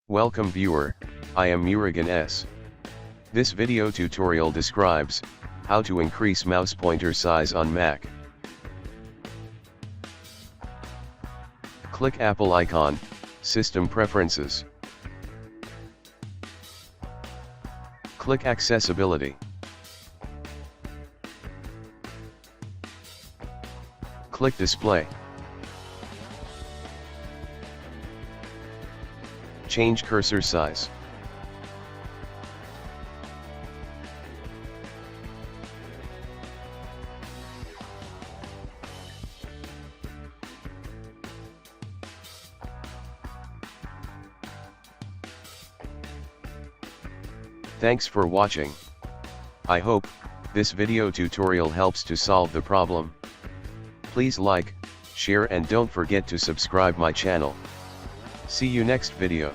Welcome viewer, I am Murugan S. This video tutorial describes how to increase mouse pointer size on Mac. Click Apple icon, System Preferences. Click Accessibility. Click Display. Change cursor size. Thanks for watching. I hope this video tutorial helps to solve the problem. Please like, share and don't forget to subscribe my channel. See you next video.